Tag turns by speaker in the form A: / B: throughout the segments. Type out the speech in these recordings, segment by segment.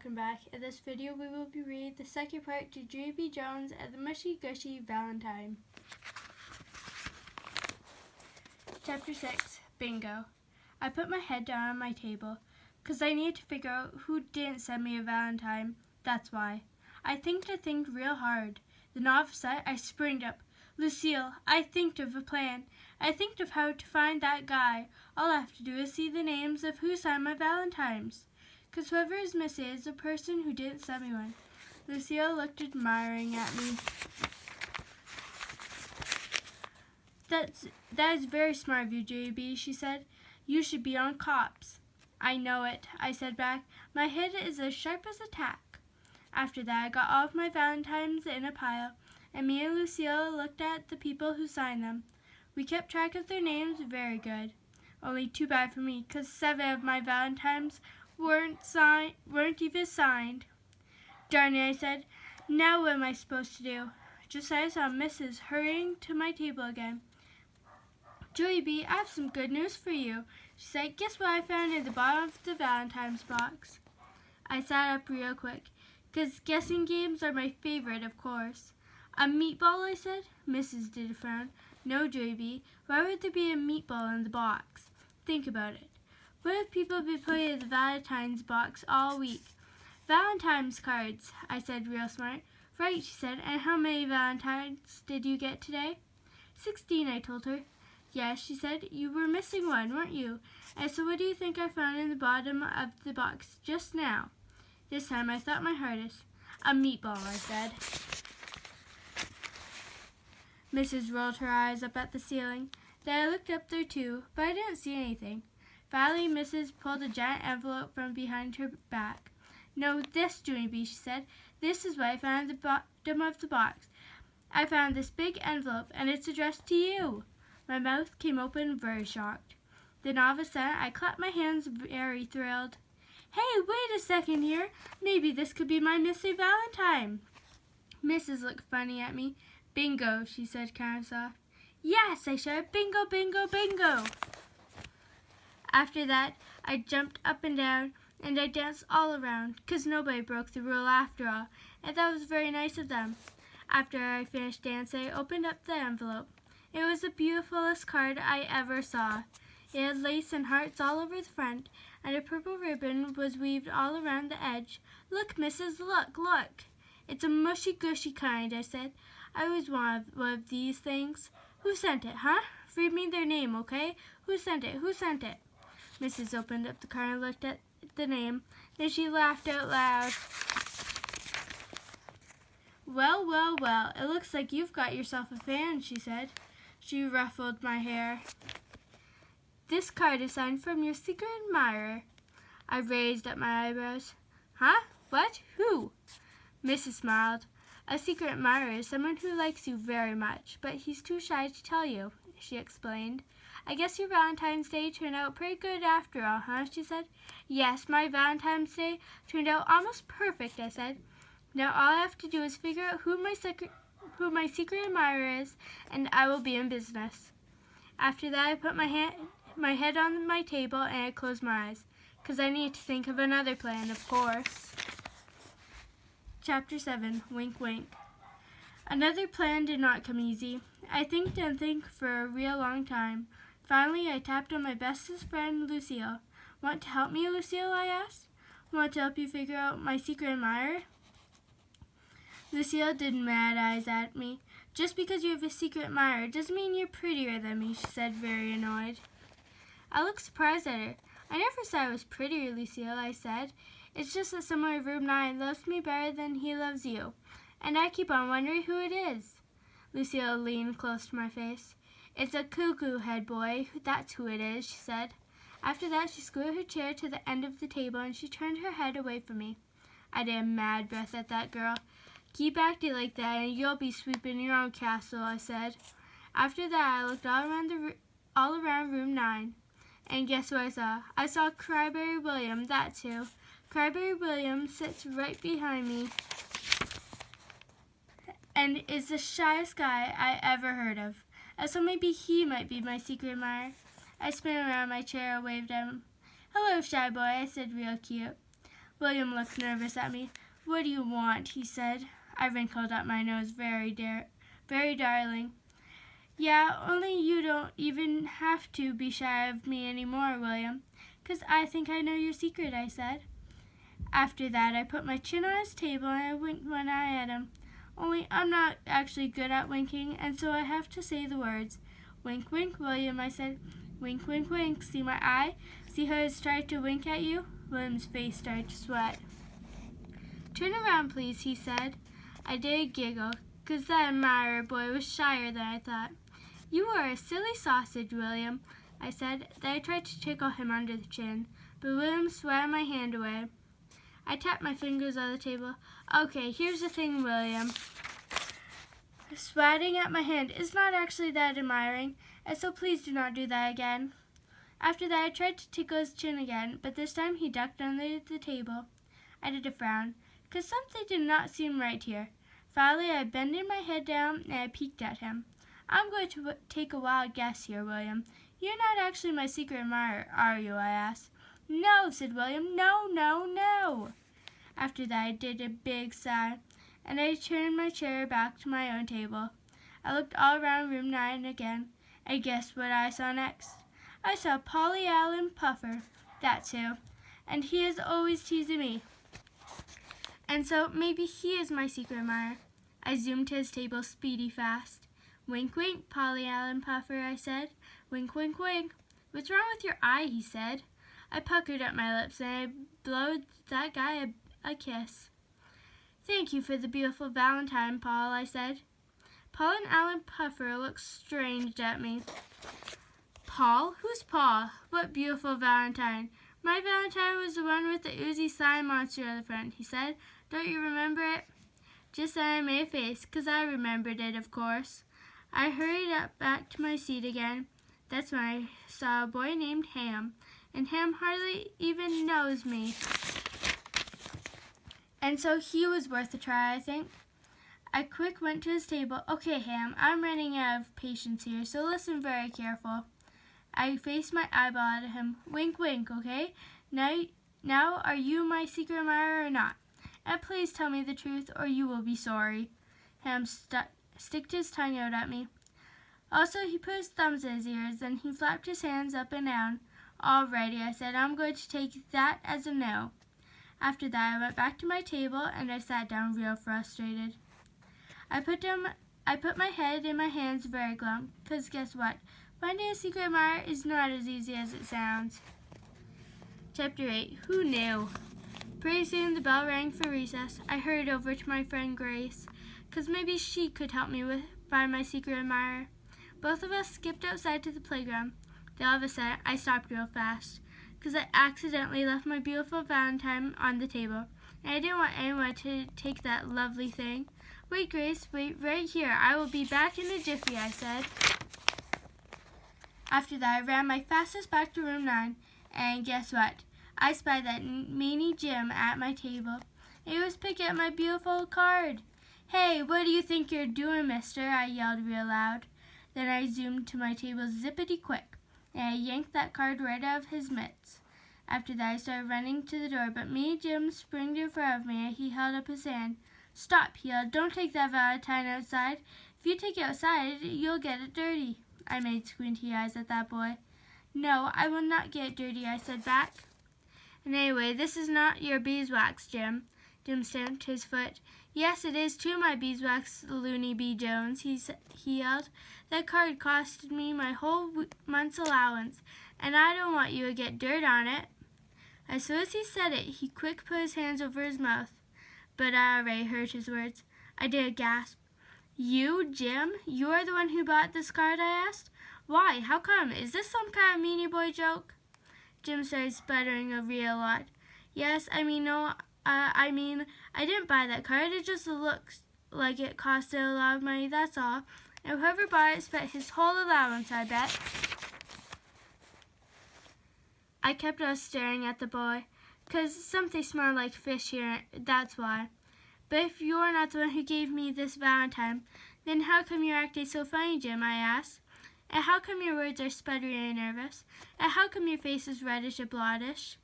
A: welcome back. In this video we will be reading the second part to Junie B and the Mushy Gushy Valentine. Chapter 6, Bingo. I put my head down on my table, 'cause I need to figure out who didn't send me a Valentine. That's why. I think real hard. Then all of a sudden I springed up. Lucille, I thinked of a plan. I thinked of how to find that guy. All I have to do is see the names of who signed my Valentines. 'Cause whoever is missing is the person who didn't send me one. Lucille looked admiring at me. That is very smart of you, Junie B, she said. You should be on cops. I know it, I said back. My head is as sharp as a tack. After that, I got all of my Valentines in a pile, and me and Lucille looked at the people who signed them. We kept track of their names very good. Only too bad for me, 'cause 7 of my Valentines weren't even signed. Darn it, I said. Now what am I supposed to do? Just then I saw Mrs. hurrying to my table again. Junie B, I have some good news for you, she said. Guess what I found in the bottom of the Valentine's box? I sat up real quick, 'cause guessing games are my favorite, of course. A meatball, I said. Mrs. did a frown. No, Junie B, why would there be a meatball in the box? Think about it. What if people have been putting in the Valentine's box all week? Valentine's cards, I said real smart. Right, she said, and how many Valentines did you get today? 16, I told her. Yes, she said, you were missing one, weren't you? And so what do you think I found in the bottom of the box just now? This time I thought my hardest. A meatball, I said. Mrs. rolled her eyes up at the ceiling. Then I looked up there too, but I didn't see anything. Finally, Mrs. pulled a giant envelope from behind her back. No, this, Junie B, she said. This is what I found at the bottom of the box. I found this big envelope, and it's addressed to you. My mouth came open, very shocked. Then all of a sudden, I clapped my hands, very thrilled. Hey, wait a second here. Maybe this could be my missing Valentine. Mrs. looked funny at me. Bingo, she said kind of soft. Yes, I shouted. Bingo, bingo, bingo. After that, I jumped up and down, and I danced all around, 'cause nobody broke the rule after all, and that was very nice of them. After I finished dancing, I opened up the envelope. It was the beautifulest card I ever saw. It had lace and hearts all over the front, and a purple ribbon was weaved all around the edge. Look, Mrs., look, look. It's a mushy gushy kind, I said. I always wanted one of these things. Who sent it, huh? Read me their name, okay? Who sent it? Who sent it? Mrs. opened up the card and looked at the name. Then she laughed out loud. Well, well, well, it looks like you've got yourself a fan, she said. She ruffled my hair. This card is signed from your secret admirer. I raised up my eyebrows. Huh? What? Who? Mrs. smiled. A secret admirer is someone who likes you very much, but he's too shy to tell you, she explained. I guess your Valentine's Day turned out pretty good after all, huh? She said. Yes, my Valentine's Day turned out almost perfect, I said. Now all I have to do is figure out who my secret admirer is, and I will be in business. After that, I put my head on my table and I closed my eyes, 'cause I need to think of another plan, of course. Chapter 7, Wink Wink. Another plan did not come easy. I thinked and think for a real long time. Finally, I tapped on my bestest friend, Lucille. Want to help me, Lucille, I asked. Want to help you figure out my secret admirer? Lucille did mad eyes at me. Just because you have a secret admirer doesn't mean you're prettier than me, she said, very annoyed. I looked surprised at her. I never said I was prettier, Lucille, I said. It's just that someone in room 9 loves me better than he loves you, and I keep on wondering who it is. Lucille leaned close to my face. It's a cuckoo head boy, that's who it is, she said. After that, she scooted her chair to the end of the table and she turned her head away from me. I did a mad breath at that girl. Keep acting like that and you'll be sweeping your own castle, I said. After that, I looked all around room 9. And guess what I saw? I saw Cryberry William, that's who. Cryberry William sits right behind me and is the shyest guy I ever heard of. And so maybe he might be my secret admirer. I spun around my chair and waved at him. Hello, shy boy, I said real cute. William looked nervous at me. "What do you want?" he said. I wrinkled up my nose. Very darling. "Yeah, only you don't even have to be shy of me anymore, William, 'cause I think I know your secret," I said. After that, I put my chin on his table and I winked one eye at him. Only I'm not actually good at winking, and so I have to say the words. "Wink, wink, William," I said. "Wink, wink, wink. See my eye? See how it's tried to wink at you?" William's face started to sweat. "Turn around, please," he said. I did giggle, 'cause that admirer boy was shyer than I thought. "You are a silly sausage, William," I said. Then I tried to tickle him under the chin, but William swatted my hand away. I tapped my fingers on the table. "Okay, here's the thing, William. Swatting at my hand is not actually that admiring, and so please do not do that again." After that, I tried to tickle his chin again, but this time he ducked under the table. I did a frown, 'cause something did not seem right here. Finally, I bended my head down and I peeked at him. "I'm going to take a wild guess here, William. You're not actually my secret admirer, are you?" I asked. "No," said William. "No, no, no." After that, I did a big sigh, and I turned my chair back to my own table. I looked all around room 9 again, and guess what I saw next? I saw Polly Allen Puffer, that's who, and he is always teasing me. And so maybe he is my secret admirer. I zoomed to his table speedy fast. "Wink, wink, Polly Allen Puffer," I said. "Wink, wink, wink." "What's wrong with your eye?" he said. I puckered up my lips and I blowed that guy a kiss. "Thank you for the beautiful Valentine, Paul," I said. Paul and Allen Puffer looked strange at me. "Paul? Who's Paul? What beautiful Valentine? My Valentine was the one with the oozy slime monster on the front," he said. "Don't you remember it?" Just then I made a face, 'cause I remembered it, of course. I hurried up back to my seat again. That's when I saw a boy named Ham, and Ham hardly even knows me. And so he was worth a try, I think. I quick went to his table. "Okay, Ham, I'm running out of patience here, so listen very careful." I faced my eyeball at him. "Wink, wink, okay? Now are you my secret admirer or not? And please tell me the truth or you will be sorry." Ham sticked his tongue out at me. Also, he put his thumbs in his ears, then he flapped his hands up and down. "Alrighty," I said, "I'm going to take that as a no." After that, I went back to my table and I sat down real frustrated. I put my head in my hands very glum, 'cause guess what? Finding a secret admirer is not as easy as it sounds. Chapter 8. Who knew? Pretty soon the bell rang for recess. I hurried over to my friend Grace, 'cause maybe she could help me find my secret admirer. Both of us skipped outside to the playground. Then all of a sudden, I stopped real fast, 'cause I accidentally left my beautiful Valentine on the table, and I didn't want anyone to take that lovely thing. "Wait, Grace, wait right here. I will be back in a jiffy," I said. After that, I ran my fastest back to room 9, and guess what? I spied that meanie Jim at my table. He was picking up my beautiful card. "Hey, what do you think you're doing, mister?" I yelled real loud. Then I zoomed to my table zippity-quick, and I yanked that card right out of his mitts. After that, I started running to the door, but meanie Jim sprinted in front of me, and he held up his hand. "Stop," he yelled. "Don't take that Valentine outside. If you take it outside, you'll get it dirty." I made squinty eyes at that boy. "No, I will not get it dirty," I said back. "And anyway, this is not your beeswax, Jim." Jim stamped his foot. "Yes, it is too, my beeswax, Junie B. Jones," he yelled. "That card costed me my whole month's allowance, and I don't want you to get dirt on it." As soon as he said it, he quick put his hands over his mouth. But I already heard his words. I did a gasp. "You, Jim? You are the one who bought this card?" I asked. "Why? How come? Is this some kind of meanie boy joke?" Jim started sputtering a real lot. "Yes, I mean, I didn't buy that card. It just looks like it costed a lot of money, that's all. And whoever bought it spent his whole allowance, I bet." I kept on staring at the boy, 'cause something smelled like fish here, that's why. "But if you're not the one who gave me this Valentine, then how come you're acting so funny, Jim?" I asked. "And how come your words are sputtery and nervous? And how come your face is reddish and blottish?"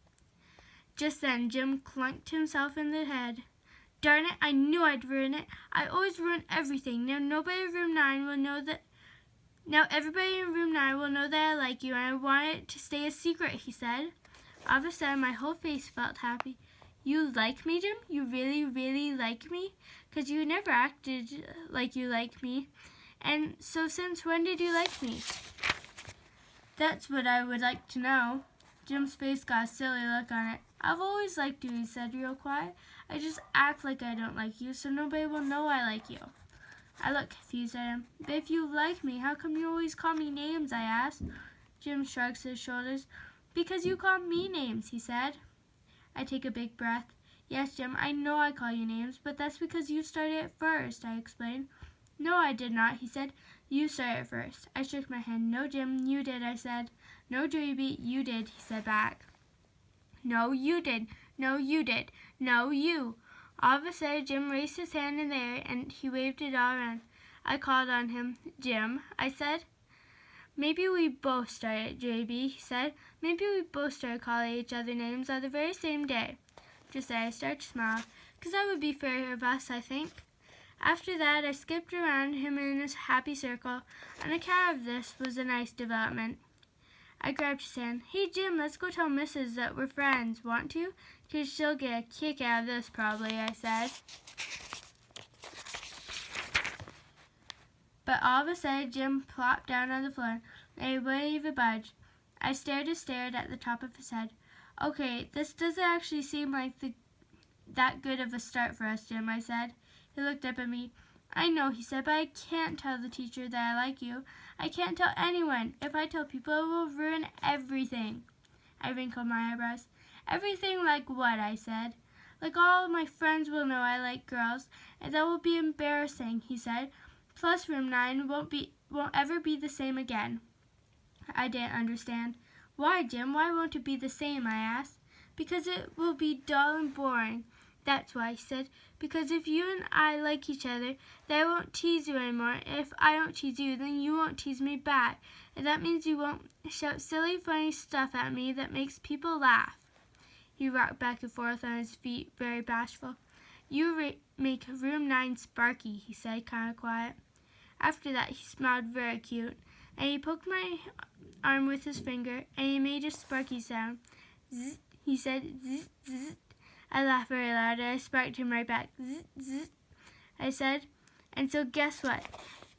A: Just then, Jim clunked himself in the head. Darn it, I knew I'd ruin it. I always ruin everything. Now everybody in room 9 will know that I like you, and I want it to stay a secret, he said. All of a sudden, my whole face felt happy. You like me, Jim? You really, really like me? 'Cause you never acted like you like me. And so since when did you like me? That's what I would like to know. Jim's face got a silly look on it. I've always liked you, he said real quiet. I just act like I don't like you so nobody will know I like you. I looked confused at him. But if you like me, how come you always call me names, I asked. Jim shrugs his shoulders. Because you call me names, he said. I take a big breath. Yes, Jim, I know I call you names, but that's because you started it first, I explained. No, I did not, he said. You started it first. I shook my head. No, Jim, you did, I said. No, Junie B, you did, he said back. No, you did. No, you did. No, you. All of a sudden, Jim raised his hand in the air, and he waved it all around. I called on him. Jim, I said. Maybe we both started, JB, he said. Maybe we both started calling each other names on the very same day. Just then I started to smile, 'cause that would be fair of us, I think. After that, I skipped around him in a happy circle. On account of this was a nice development. I grabbed his hand. Hey, Jim, let's go tell Mrs. that we're friends. Want to? 'Cause she'll get a kick out of this, probably, I said. But all of a sudden, Jim plopped down on the floor, and he wouldn't even budge. I stared at the top of his head. Okay, this doesn't actually seem like that good of a start for us, Jim, I said. He looked up at me. I know, he said, but I can't tell the teacher that I like you. I can't tell anyone. If I tell people, it will ruin everything. I wrinkled my eyebrows. Everything like what, I said. Like all of my friends will know I like girls, and that will be embarrassing, he said. Plus room 9 won't ever be the same again. I didn't understand. Why, Jim? Why won't it be the same, I asked. Because it will be dull and boring. That's why, he said. Because if you and I like each other, then I won't tease you anymore. If I don't tease you, then you won't tease me back. And that means you won't shout silly, funny stuff at me that makes people laugh. He rocked back and forth on his feet, very bashful. You make room 9 sparky, he said, kind of quiet. After that, he smiled very cute, and he poked my arm with his finger, and he made a sparky sound. Zzz, he said, zzz, zzz. I laughed very loud, and I sparked him right back. Zzz, zzz, I said. And so guess what?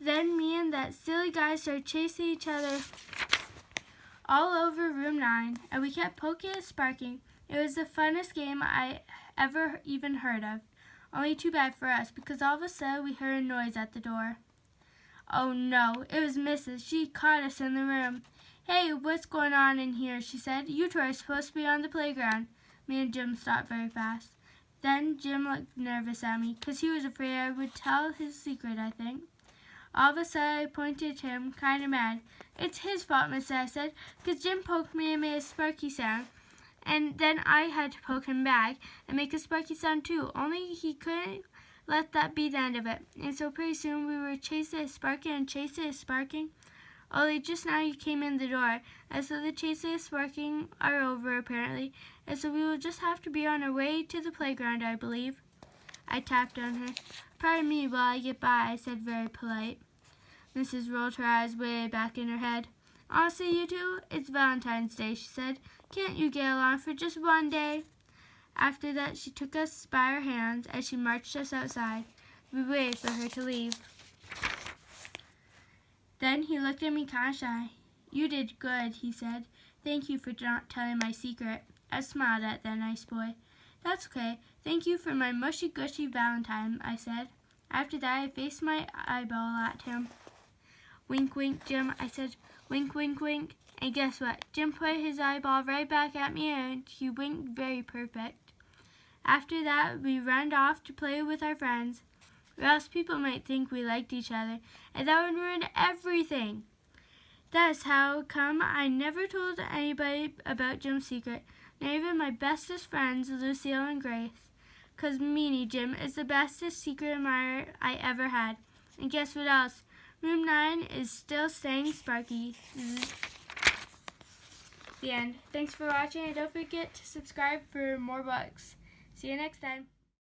A: Then me and that silly guy started chasing each other all over room 9, and we kept poking and sparking. It was the funnest game I ever even heard of. Only too bad for us, because all of a sudden we heard a noise at the door. Oh no, it was Mrs. She caught us in the room. Hey, what's going on in here, she said. You two are supposed to be on the playground. Me and Jim stopped very fast. Then Jim looked nervous at me, 'cause he was afraid I would tell his secret, I think. All of a sudden I pointed to him, kind of mad. It's his fault, Miss, I said, 'cause Jim poked me and made a sparky sound. And then I had to poke him back and make a sparky sound too, only he couldn't let that be the end of it. And so pretty soon we were chasing and sparking and chasing and sparking. Only just now you came in the door, and so the chasing and sparking are over apparently, and so we will just have to be on our way to the playground, I believe. I tapped on her. Pardon me while I get by, I said, very polite. Mrs. rolled her eyes way back in her head. Honestly, you two, it's Valentine's Day, she said. Can't you get along for just one day? After that, she took us by our hands as she marched us outside. We waited for her to leave. Then he looked at me kind of shy. You did good, he said. Thank you for not telling my secret. I smiled at that nice boy. That's okay. Thank you for my mushy gushy Valentine, I said. After that, I faced my eyeball at him. Wink, wink, Jim, I said. Wink, wink, wink. And guess what? Jim put his eyeball right back at me, and he winked very perfect. After that, we ran off to play with our friends, or else people might think we liked each other, and that would ruin everything. That is how come I never told anybody about Jim's secret, not even my bestest friends, Lucille and Grace. 'Cause Meanie Jim is the bestest secret admirer I ever had. And guess what else? Room 9 is still staying sparky. The end. Thanks for watching, and don't forget to subscribe for more books. See you next time.